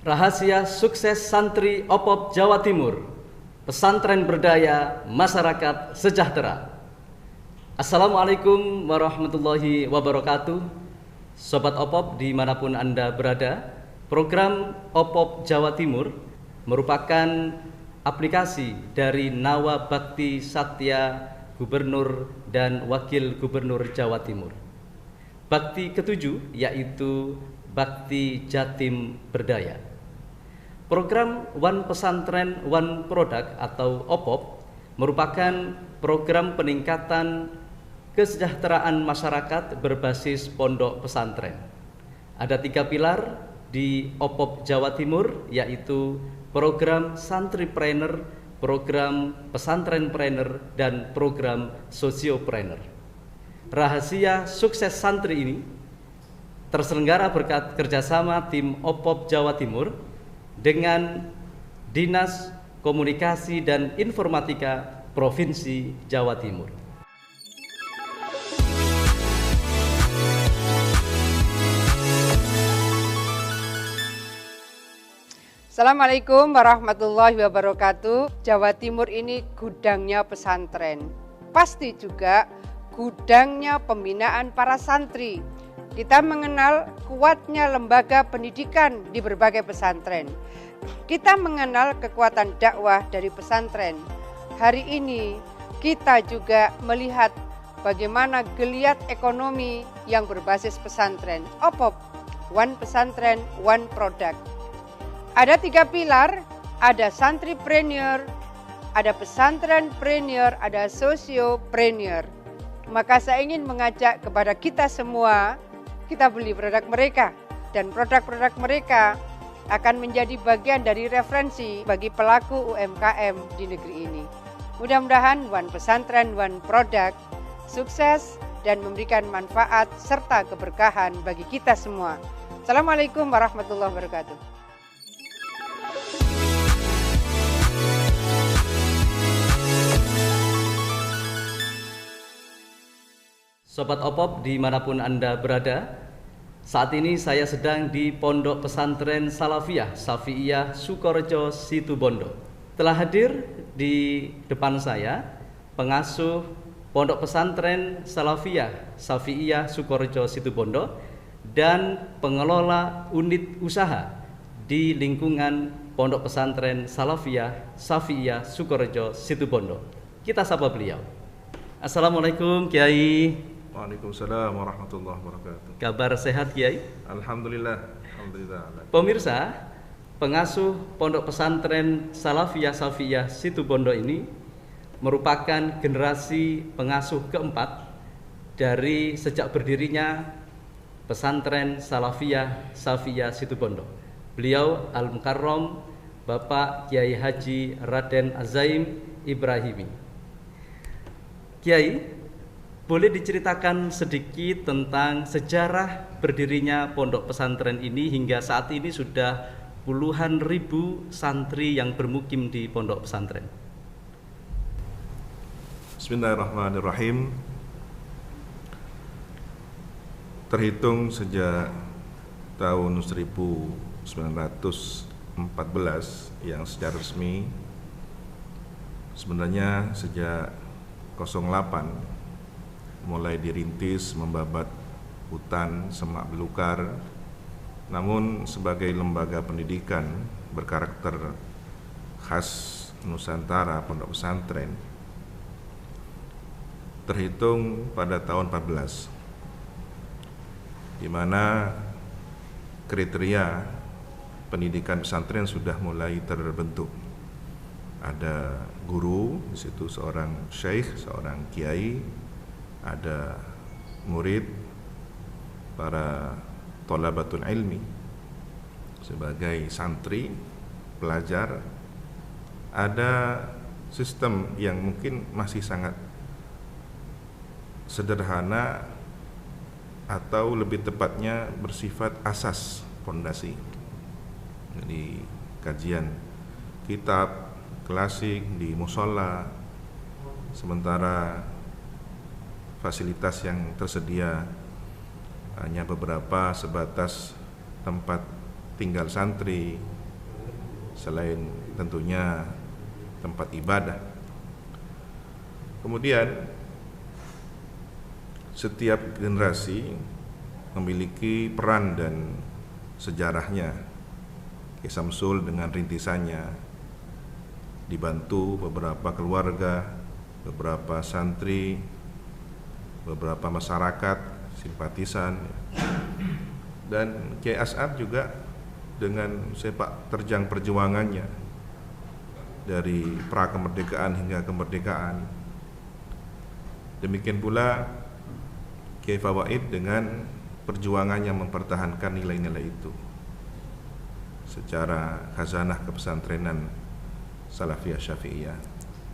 Rahasia sukses santri OPOP Jawa Timur, pesantren berdaya, masyarakat sejahtera. Assalamualaikum warahmatullahi wabarakatuh. Sobat OPOP dimanapun Anda berada, program OPOP Jawa Timur merupakan aplikasi dari Nawa Bakti Satya Gubernur dan Wakil Gubernur Jawa Timur. Bakti ketujuh yaitu Bakti Jatim Berdaya. Program One Pesantren One Product atau OPOP merupakan program peningkatan kesejahteraan masyarakat berbasis pondok pesantren. Ada 3 pilar di OPOP Jawa Timur, yaitu program Santripreneur, program Pesantrenpreneur, dan program Sosiopreneur. Rahasia sukses santri ini terselenggara berkat kerjasama tim OPOP Jawa Timur dengan Dinas Komunikasi dan Informatika Provinsi Jawa Timur. Assalamualaikum warahmatullahi wabarakatuh. Jawa Timur ini gudangnya pesantren, pasti juga gudangnya pembinaan para santri. Kita mengenal kuatnya lembaga pendidikan di berbagai pesantren. Kita mengenal kekuatan dakwah dari pesantren. Hari ini kita juga melihat bagaimana geliat ekonomi yang berbasis pesantren. OPOP, One Pesantren, One Product. Ada 3 pilar, ada santripreneur, ada pesantrenpreneur, ada sosiopreneur. Maka saya ingin mengajak kepada kita semua, kita beli produk mereka, dan produk-produk mereka akan menjadi bagian dari referensi bagi pelaku UMKM di negeri ini. Mudah-mudahan One Pesantren, One Product sukses dan memberikan manfaat serta keberkahan bagi kita semua. Assalamualaikum warahmatullahi wabarakatuh. Sobat OPOP dimanapun Anda berada, saat ini saya sedang di Pondok Pesantren Salafiyah Syafi'iyah Sukorejo Situbondo. Telah hadir di depan saya pengasuh Pondok Pesantren Salafiyah Syafi'iyah Sukorejo Situbondo dan pengelola unit usaha di lingkungan Pondok Pesantren Salafiyah Syafi'iyah Sukorejo Situbondo. Kita sapa beliau. Assalamualaikum Kiai. Waalaikumsalam warahmatullahi wabarakatuh. Kabar sehat Kiai? Alhamdulillah. Alhamdulillah. Pemirsa, pengasuh Pondok Pesantren Salafiyah Syafi'iyah Situbondo ini merupakan generasi pengasuh keempat dari sejak berdirinya Pesantren Salafiyah Syafi'iyah Situbondo. Beliau Al-Mukarram Bapak Kiai Haji Raden Azaim Ibrahimi. Kiai, boleh diceritakan sedikit tentang sejarah berdirinya pondok pesantren ini hingga saat ini sudah puluhan ribu santri yang bermukim di pondok pesantren. Bismillahirrahmanirrahim. Terhitung sejak tahun 1914 yang secara resmi, sebenarnya sejak 08 mulai dirintis membabat hutan semak belukar, namun sebagai lembaga pendidikan berkarakter khas Nusantara pondok pesantren terhitung pada tahun 14, di mana kriteria pendidikan pesantren sudah mulai terbentuk. Ada guru, di situ seorang syekh, seorang kiai, ada murid, para thalabatul ilmi sebagai santri, pelajar. Ada sistem yang mungkin masih sangat sederhana atau lebih tepatnya bersifat asas, fondasi. Jadi kajian kitab klasik di musola, sementara fasilitas yang tersedia hanya beberapa sebatas tempat tinggal santri, selain tentunya tempat ibadah. Kemudian setiap generasi memiliki peran dan sejarahnya. Kiai Samsul dengan rintisannya dibantu beberapa keluarga, beberapa santri, beberapa masyarakat, simpatisan, dan Kiai As'ad juga dengan sepak terjang perjuangannya dari pra kemerdekaan hingga kemerdekaan. Demikian pula Kiai Fawaid dengan perjuangannya mempertahankan nilai-nilai itu secara khazanah kepesantrenan Salafiyah Syafi'iyah,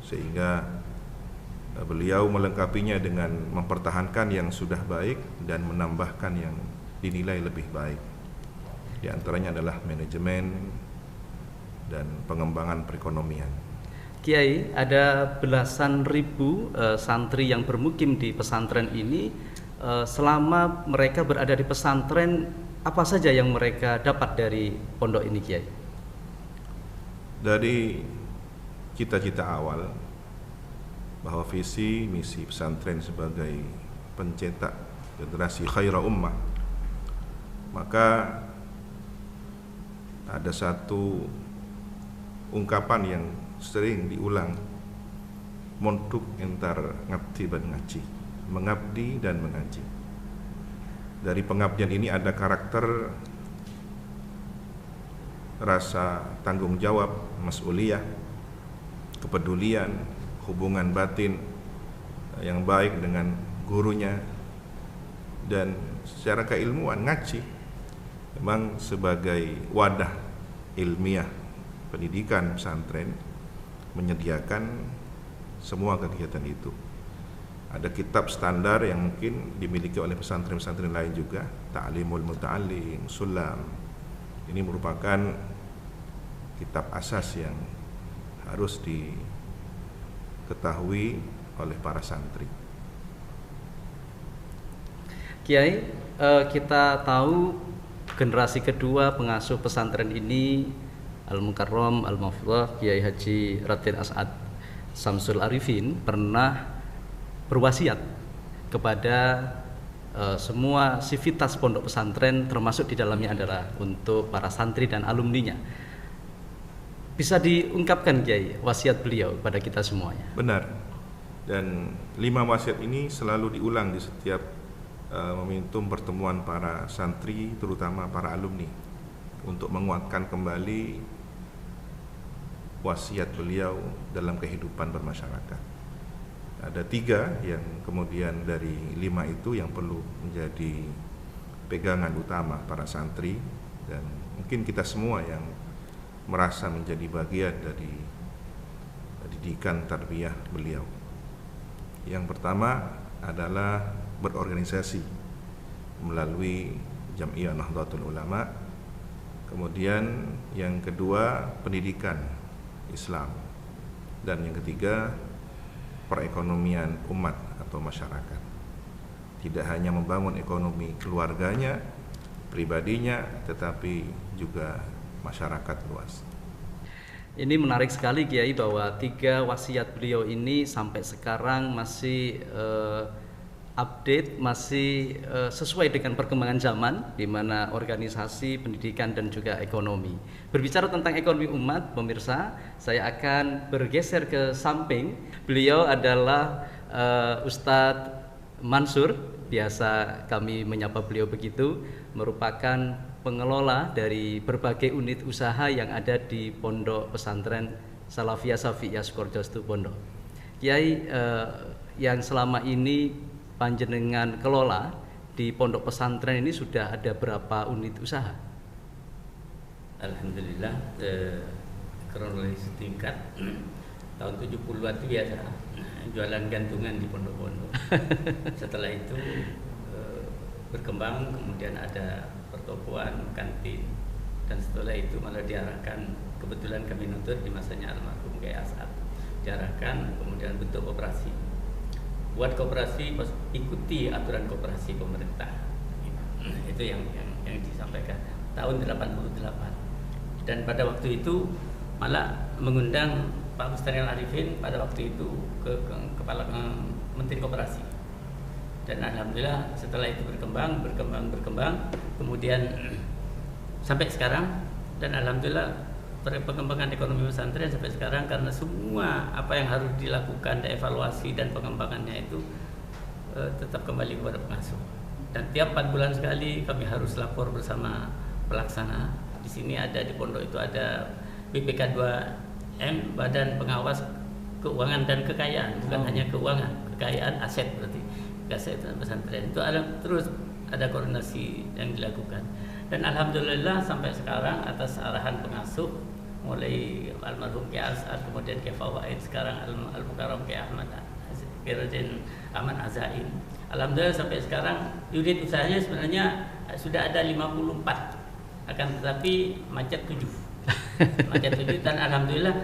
sehingga beliau melengkapinya dengan mempertahankan yang sudah baik dan menambahkan yang dinilai lebih baik. Di antaranya adalah manajemen dan pengembangan perekonomian. Kiai, ada belasan ribu santri yang bermukim di pesantren ini. Selama mereka berada di pesantren, apa saja yang mereka dapat dari pondok ini, Kiai? Dari cita-cita awal bahwa visi misi pesantren sebagai pencetak generasi khaira ummah, maka ada satu ungkapan yang sering diulang, monduk entar ngabdi dan ngaji, mengabdi dan mengaji. Dari pengabdian ini ada karakter rasa tanggung jawab, mas'uliyah, kepedulian, hubungan batin yang baik dengan gurunya, dan secara keilmuan ngaji memang sebagai wadah ilmiah pendidikan pesantren menyediakan semua kegiatan itu. Ada kitab standar yang mungkin dimiliki oleh pesantren-pesantren lain juga, Ta'limul Muta'allim, Sulam. Ini merupakan kitab asas yang harus diketahui oleh para santri. Kiai, kita tahu generasi kedua pengasuh pesantren ini, Al-Mukarram Al-Mafdhah Kiai Haji Raden As'ad Samsul Arifin, pernah berwasiat kepada semua sivitas pondok pesantren, termasuk di dalamnya adalah untuk para santri dan alumninya. Bisa diungkapkan, Kiai, wasiat beliau kepada kita semuanya? Benar. Dan 5 wasiat ini selalu diulang di setiap momentum pertemuan para santri, terutama para alumni, untuk menguatkan kembali wasiat beliau dalam kehidupan bermasyarakat. Ada 3 yang kemudian dari 5 itu yang perlu menjadi pegangan utama para santri dan mungkin kita semua yang merasa menjadi bagian dari didikan tarbiyah beliau. Yang pertama adalah berorganisasi melalui Jam'iyah Nahdlatul Ulama. Kemudian yang kedua pendidikan Islam, dan yang ketiga perekonomian umat atau masyarakat. Tidak hanya membangun ekonomi keluarganya, pribadinya, tetapi juga masyarakat luas. Ini menarik sekali, Kiai, bahwa 3 wasiat beliau ini sampai sekarang masih update, masih sesuai dengan perkembangan zaman, di mana organisasi, pendidikan, dan juga ekonomi. Berbicara tentang ekonomi umat, pemirsa, saya akan bergeser ke samping. Beliau adalah Ustadz Mansur, biasa kami menyapa beliau begitu, merupakan pengelola dari berbagai unit usaha yang ada di Pondok Pesantren Salafiyah Syafi'iyah Sukoharjo Pondok. Kiai, yang selama ini panjenengan kelola di pondok pesantren ini sudah ada berapa unit usaha? Alhamdulillah, kronologis tingkat tahun 70-an itu biasa jualan gantungan di pondok-pondok. Setelah itu berkembang, kemudian ada pertokoan, kantin, dan setelah itu malah diarahkan, kebetulan kami nutur di masanya almarhum Kiai As'ad, diarahkan kemudian bentuk koperasi. Buat koperasi, ikuti aturan koperasi pemerintah. Itu yang disampaikan tahun 88. Dan pada waktu itu malah mengundang Pak Mustarian Arifin pada waktu itu ke Kepala Menteri Koperasi. Dan alhamdulillah setelah itu berkembang, kemudian sampai sekarang, dan alhamdulillah pengembangan ekonomi pesantren sampai sekarang karena semua apa yang harus dilakukan, evaluasi dan pengembangannya itu tetap kembali kepada pengasuh. Dan tiap 4 bulan sekali kami harus lapor bersama pelaksana. Di sini ada di pondok itu ada BPK 2M, Badan Pengawas Keuangan dan Kekayaan, bukan hanya keuangan, kekayaan, aset berarti. Aset pesantren itu terus ada koordinasi yang dilakukan. Dan alhamdulillah sampai sekarang atas arahan pengasuh mulai almarhum Kiai As'ad, kemudian Kiai Fawaid, sekarang Al-Mukarram Kiai Ahmad Azain. Alhamdulillah sampai sekarang unit usahanya sebenarnya sudah ada 54, akan tetapi macet 7. Macet 7, dan alhamdulillah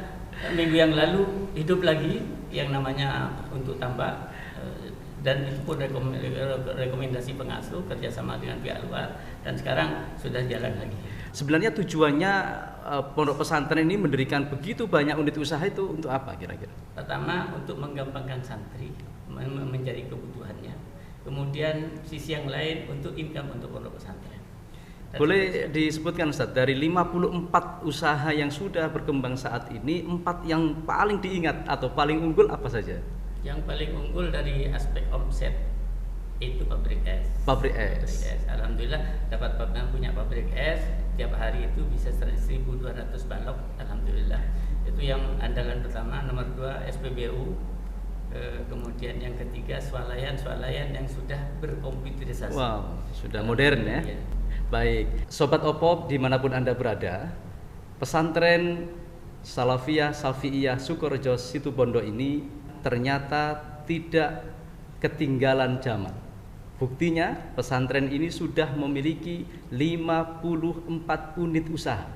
minggu yang lalu hidup lagi yang namanya untuk tambah, dan itu pun rekomendasi pengasuh kerjasama dengan pihak luar, dan sekarang sudah jalan lagi. Sebenarnya tujuannya pondok pesantren ini mendirikan begitu banyak unit usaha itu untuk apa kira-kira? Pertama untuk menggampangkan santri mencari kebutuhannya, kemudian sisi yang lain untuk income untuk pondok pesantren. Boleh disebutkan Ustaz, dari 54 usaha yang sudah berkembang saat ini, 4 yang paling diingat atau paling unggul apa saja? Yang paling unggul dari aspek omset itu pabrik es. Pabrik es. Alhamdulillah dapat punya pabrik es, tiap hari itu bisa 1.200 balok. Alhamdulillah. Itu yang andalan pertama. Nomor 2 SPBU. Kemudian yang ketiga swalayan yang sudah berkomputerisasi. Wow, sudah modern ya. Iya. Baik, Sobat Opop dimanapun Anda berada, pesantren Salafiyah Safi'iyah Sukorejo Situbondo ini ternyata tidak ketinggalan zaman. Buktinya pesantren ini sudah memiliki 54 unit usaha.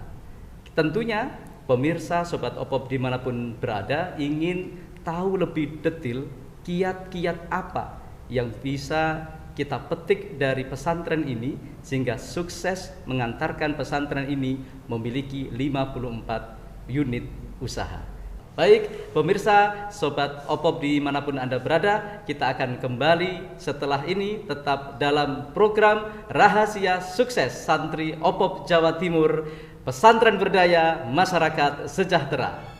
Tentunya pemirsa Sobat Opop dimanapun berada ingin tahu lebih detail kiat-kiat apa yang bisa kita petik dari pesantren ini sehingga sukses mengantarkan pesantren ini memiliki 54 unit usaha. Baik, pemirsa Sobat Opop dimanapun Anda berada, kita akan kembali setelah ini tetap dalam program Rahasia Sukses Santri Opop Jawa Timur, Pesantren Berdaya Masyarakat Sejahtera.